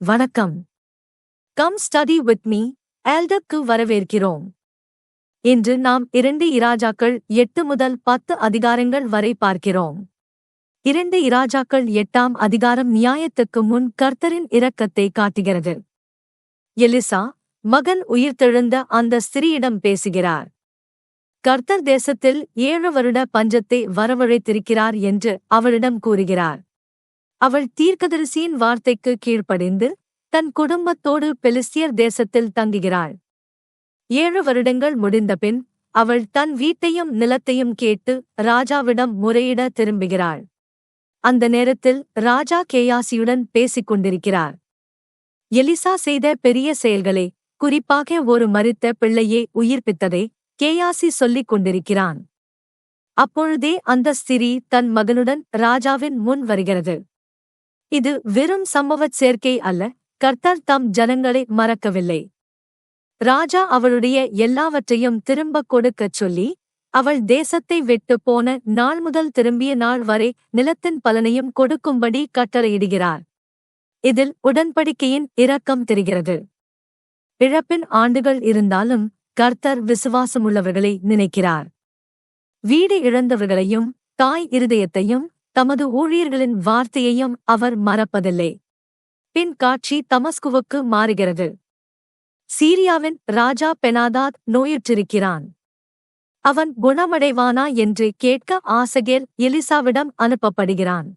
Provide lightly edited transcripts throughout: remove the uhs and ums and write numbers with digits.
வணக்கம். Come study with me எல்டர்க்கு வரவேற்கிறோம். இன்று நாம் 2 இராஜாக்கள் 8 முதல் 10 அதிகாரங்கள் வரை பார்க்கிறோம். 2 இராஜாக்கள் 8ஆம் அதிகாரம் நியாயத்துக்கு முன் கர்த்தரின் இரக்கத்தை காட்டுகிறது. எலிசா மகன் உயிர்த்தெழுந்த அந்த ஸ்திரீயிடம் பேசுகிறார். கர்த்தர் தேசத்தில் 7 வருட பஞ்சத்தை வரவழைத்திருக்கிறார் என்று அவளிடம் கூறுகிறார். அவள் தீர்க்கதரிசியின் வார்த்தைக்கு கீழ்ப்படிந்து தன் குடும்பத்தோடு பெலிஸ்தியர் தேசத்தில் தங்குகிறாள். 7 வருடங்கள் முடிந்தபின் அவள் தன் வீட்டையும் நிலத்தையும் கேட்டு ராஜாவிடம் முறையிட திரும்புகிறாள். அந்த நேரத்தில் ராஜா கேயாசியுடன் பேசிக் கொண்டிருக்கிறார். எலிசா செய்த பெரிய செயல்களே, குறிப்பாக ஒரு மரித்த பிள்ளையை உயிர்ப்பித்ததை கேயாசி சொல்லிக் கொண்டிருக்கிறான். அப்பொழுதே அந்த ஸ்திரீ தன் மகனுடன் ராஜாவின் முன் வருகிறது. இது வெறும் சம்பவச் சேர்க்கை அல்ல, கர்த்தர் தம் ஜனங்களை மறக்கவில்லை. ராஜா அவளுடைய எல்லாவற்றையும் திரும்பக் கொடுக்கச் சொல்லி, அவள் தேசத்தை விட்டுப் போன நாள் முதல் திரும்பிய நாள் வரை நிலத்தின் பலனையும் கொடுக்கும்படி கட்டளையிடுகிறார். இதில் உடன்படிக்கையின் இரக்கம் தெரிகிறது. இழப்பின் ஆண்டுகள் இருந்தாலும் கர்த்தர் விசுவாசமுள்ளவர்களை நினைக்கிறார். வீடு இழந்தவர்களையும் தாய் இருதயத்தையும் தமது ஊழியர்களின் வார்த்தையையும் அவர் மறப்பதில்லை. பின் காட்சி தமஸ்குவுக்கு மாறுகிறது. சீரியாவின் ராஜா பெனாதாத் நோயுற்றிருக்கிறான். அவன் குணமடைவானா என்று கேட்க ஆசகேல் எலிசாவிடம் அனுப்பப்படுகிறான்.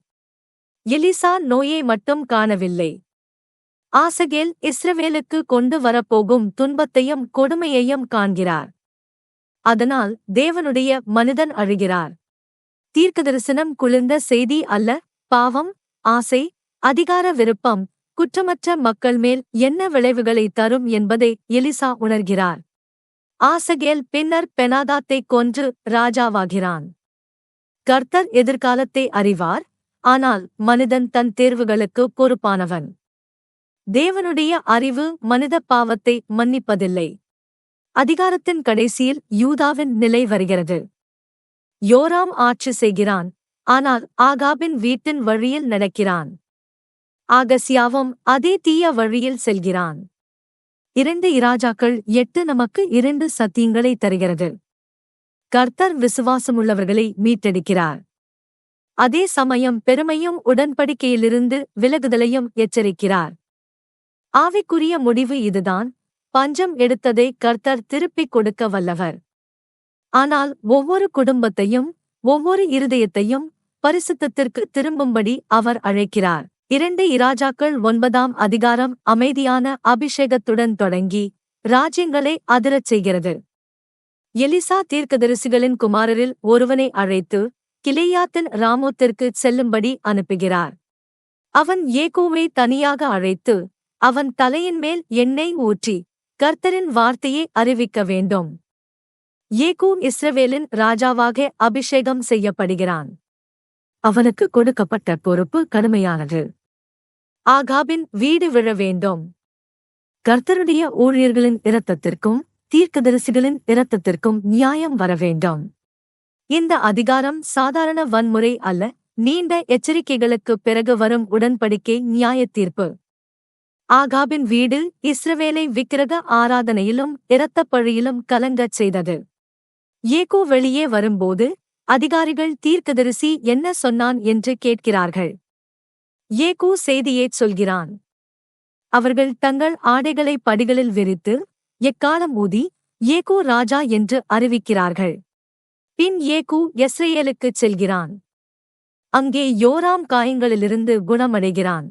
எலிசா நோயை மட்டும் காணவில்லை. ஆசகேல் இஸ்ரவேலுக்கு கொண்டு வரப்போகும் துன்பத்தையும் கொடுமையையும் காண்கிறார். அதனால் தேவனுடைய மனிதன் அழுகிறார். தீர்க்கதரிசனம் குளிர்ந்த செய்தி அல்ல, பாவம், ஆசை, அதிகார விருப்பம், குற்றமற்ற மக்கள் மேல் என்ன விளைவுகளை தரும் என்பதை எலிசா உணர்கிறார். ஆசகேல் பின்னர் பெனாதாத்தைக் கொன்று ராஜாவாகிறான். கர்த்தர் எதிர்காலத்தை அறிவார், ஆனால் மனிதன் தன் தேர்வுகளுக்கு பொறுப்பானவன். தேவனுடைய அறிவு மனித பாவத்தை மன்னிப்பதில்லை. அதிகாரத்தின் கடைசியில் யூதாவின் நிலை வருகிறது. யோராம் ஆட்சி செய்கிறான், ஆனால் ஆகாபின் வீட்டின் வழியில் நடக்கிறான். ஆகசியாவும் அதே தீய வழியில் செல்கிறான். 2 இராஜாக்கள் 8 நமக்கு 2 சத்தியங்களை தருகிறது. கர்த்தர் விசுவாசமுள்ளவர்களை மீட்டெடுக்கிறார். அதே சமயம் பெருமையும் உடன்படிக்கையிலிருந்து விலகுதலையும் எச்சரிக்கிறார். ஆவிக்குரிய முடிவு இதுதான், பஞ்சம் எடுத்ததை கர்த்தர் திருப்பிக் கொடுக்க வல்லவர். ஆனால் ஒவ்வொரு குடும்பத்தையும் ஒவ்வொரு இருதயத்தையும் பரிசுத்தத்திற்கு திரும்பும்படி அவர் அழைக்கிறார். 2 இராஜாக்கள் 9ஆம் அதிகாரம் அமைதியான அபிஷேகத்துடன் தொடங்கி ராஜ்யங்களை அதிரச் செய்கிறது. எலிசா தீர்க்கதரிசிகளின் குமாரரில் ஒருவனை அழைத்து கிலேயாத்தின் ராமோத்திற்குச் செல்லும்படி அனுப்புகிறார். அவன் ஏகூவை தனியாக அழைத்து அவன் தலையின் மேல் எண்ணெய் ஊற்றி கர்த்தரின் வார்த்தையை அறிவிக்க வேண்டும். ஏகூ இஸ்ரவேலின் ராஜாவாக அபிஷேகம் செய்யப்படுகிறான். அவனுக்கு கொடுக்கப்பட்ட பொறுப்பு கடுமையானது. ஆகாபின் வீடு விழ வேண்டும். கர்த்தருடைய ஊழியர்களின் இரத்தத்திற்கும் தீர்க்கதரிசிகளின் இரத்தத்திற்கும் நியாயம் வர வேண்டும். இந்த அதிகாரம் சாதாரண வன்முறை அல்ல, நீண்ட எச்சரிக்கைகளுக்குப் பிறகு வரும் உடன்படிக்கை நியாயத்தீர்ப்பு. ஆகாபின் வீடு இஸ்ரவேலை விக்கிரக ஆராதனையிலும் இரத்தப்பழியிலும் கலங்கச் செய்தது. ஏகூ வெளியே வரும்போது அதிகாரிகள் தீர்க்கதரிசி என்ன சொன்னான் என்று கேட்கிறார்கள். ஏகூ செய்தியைச் சொல்கிறான். அவர்கள் தங்கள் ஆடைகளை படிகளில் விரித்து எக்காலம் ஊதி ஏகூ ராஜா என்று அறிவிக்கிறார்கள். பின் ஏகூ யெஸ்ரயேலுக்குச் செல்கிறான். அங்கே யோராம் காயங்களிலிருந்து குணமடைகிறான்.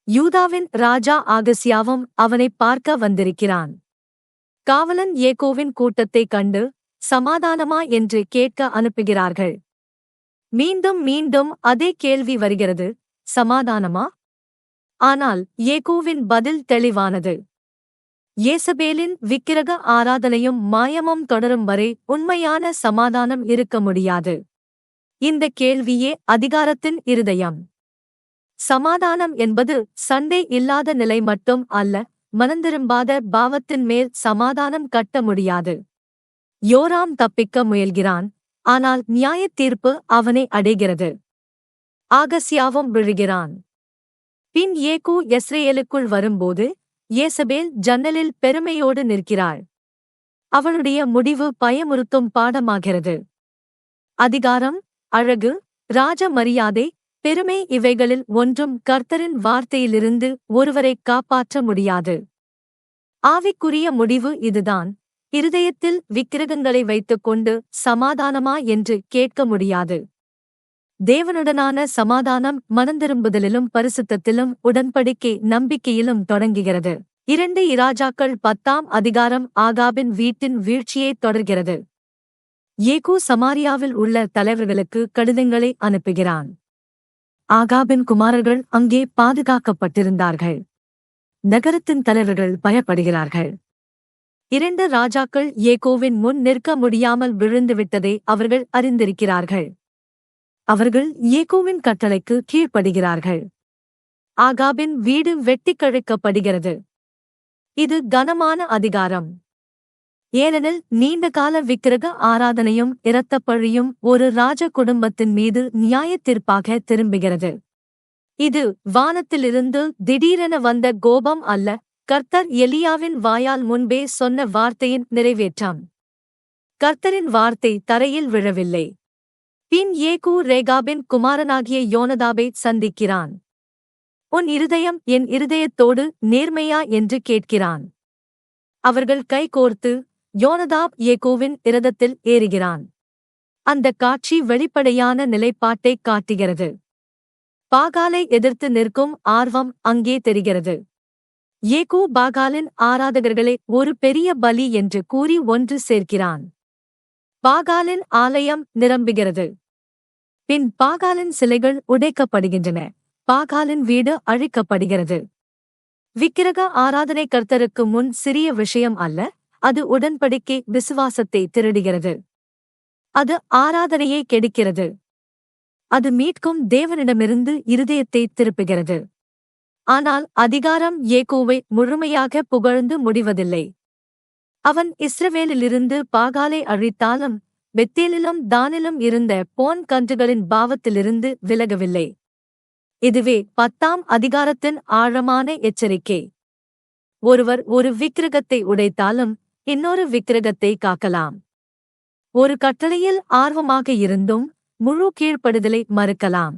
யூதாவின் ராஜா ஆகசியாவும் அவனைப் பார்க்க வந்திருக்கிறான். காவலன் ஏகூவின் கூட்டத்தைக் கண்டு சமாதானமா என்று கேட்க அனுப்புகிறார்கள். மீண்டும் மீண்டும் அதே கேள்வி வருகிறது, சமாதானமா? ஆனால் ஏகூவின் பதில் தெளிவானது. யேசபேலின் விக்கிரக ஆராதனையும் மாயமும் தொடரும் வரை உண்மையான சமாதானம் இருக்க முடியாது. இந்த கேள்வியே அதிகாரத்தின் இருதயம். சமாதானம் என்பது சண்டை இல்லாத நிலை மட்டும் அல்ல, மனந்திரும்பாத பாவத்தின் மேல் சமாதானம் கட்ட முடியாது. யோராம் தப்பிக்க முயல்கிறான், ஆனால் நியாயத்தீர்ப்பு அவனை அடைகிறது. ஆகசியாவும் விழுகிறான். பின் ஏகூ யெஸ்ரயேலுக்குள் வரும்போது யேசபேல் ஜன்னலில் பெருமையோடு நிற்கிறாள். அவளுடைய முடிவு பயமுறுத்தும் பாடமாகிறது. அதிகாரம், அழகு, ராஜ மரியாதை, பெருமை இவைகளில் ஒன்றும் கர்த்தரின் வார்த்தையிலிருந்து ஒருவரைக் காப்பாற்ற முடியாது. ஆவிக்குரிய முடிவு இதுதான். இருதயத்தில் விக்கிரகங்களை வைத்துக்கொண்டு சமாதானமா என்று கேட்க முடியாது. தேவனுடனான சமாதானம் மனந்திரும்புதலிலும் பரிசுத்தத்திலும் உடன்படிக்கை நம்பிக்கையிலும் தொடங்குகிறது. 2 இராஜாக்கள் 10ஆம் அதிகாரம் ஆகாபின் வீட்டின் வீழ்ச்சியைத் தொடர்கிறது. ஏகூ சமாரியாவில் உள்ள தலைவர்களுக்கு கடிதங்களை அனுப்புகிறான். ஆகாபின் குமாரர்கள் அங்கே பாதுகாக்கப்பட்டிருந்தார்கள். நகரத்தின் தலைவர்கள் பயப்படுகிறார்கள். 2 ராஜாக்கள் ஏகோவின் முன் நிற்க முடியாமல் விழுந்துவிட்டதை அவர்கள் அறிந்திருக்கிறார்கள். அவர்கள் ஏகோவின் கட்டளைக்கு கீழ்ப்படுகிறார்கள். ஆகாபின் வீடு வெட்டிக்கழிக்கப்படுகிறது. இது கனமான அதிகாரம். ஏனெனில் நீண்டகால விக்கிரக ஆராதனையும் இரத்தப்பழியும் ஒரு ராஜ குடும்பத்தின் மீது நியாயத்தீர்ப்பாக திரும்புகிறது. இது வானத்திலிருந்து திடீரென வந்த கோபம் அல்ல, கர்த்தர் எலியாவின் வாயால் முன்பே சொன்ன வார்த்தையின் நிறைவேற்றம். கர்த்தரின் வார்த்தை தரையில் விழவில்லை. பின் ஏகூ ரேகாபின் குமாரனாகிய யோனதாபை சந்திக்கிறான். உன் இருதயம் என் இருதயத்தோடு நேர்மையா என்று கேட்கிறான். அவர்கள் கைகோர்த்து யோனதாப் ஏகூவின் இரதத்தில் ஏறுகிறான். அந்த காட்சி வெளிப்படையான நிலைப்பாட்டைக் காட்டுகிறது. பாகாலை எதிர்த்து நிற்கும் ஆர்வம் அங்கே தெரிகிறது. ஏகூ பாகாலின் ஆராதகர்களை ஒரு பெரிய பலி என்று கூறி ஒன்று சேர்க்கிறான். பாகாலின் ஆலயம் நிரம்புகிறது. பின் பாகாலின் சிலைகள் உடைக்கப்படுகின்றன. பாகாலின் வீடு அழிக்கப்படுகிறது. விக்கிரக ஆராதனை கர்த்தருக்கு முன் சிறிய விஷயம் அல்ல, அது உடன்படிக்கை விசுவாசத்தை திருடுகிறது. அது ஆராதனையை கெடுக்கிறது. அது மீட்கும் தேவனிடமிருந்து இருதயத்தை திருப்புகிறது. ஆனால் அதிகாரம் ஏகூவை முழுமையாக புகழ்ந்து முடிவதில்லை. அவன் இஸ்ரவேலிலிருந்து பாகாலை அழித்தாலும் பெத்தேலிலும் தானிலும் இருந்த போன் கன்றுகளின் பாவத்திலிருந்து விலகவில்லை. இதுவே 10ஆம் அதிகாரத்தின் ஆழமான எச்சரிக்கை. ஒருவர் ஒரு விக்கிரகத்தை உடைத்தாலும் இன்னொரு விக்கிரகத்தை காக்கலாம். ஒரு கட்டளையில் ஆர்வமாக இருந்தும் முழு கீழ்ப்படுதலை மறுக்கலாம்.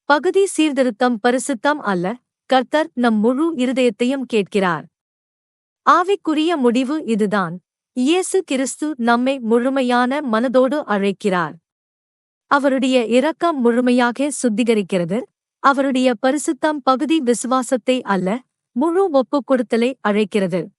பகுதி சீர்திருத்தம் பரிசுத்தம் அல்ல, கர்த்தர் நம் முழு இருதயத்தையும் கேட்கிறார். ஆவிக்குரிய முடிவு இதுதான். இயேசு கிறிஸ்து நம்மை முழுமையான மனதோடு அழைக்கிறார். அவருடைய இரக்கம் முழுமையாக சுத்திகரிக்கிறது. அவருடைய பரிசுத்தம் பகுதி விசுவாசத்தை அல்ல, முழு ஒப்புக்கொடுத்தலை அழைக்கிறது.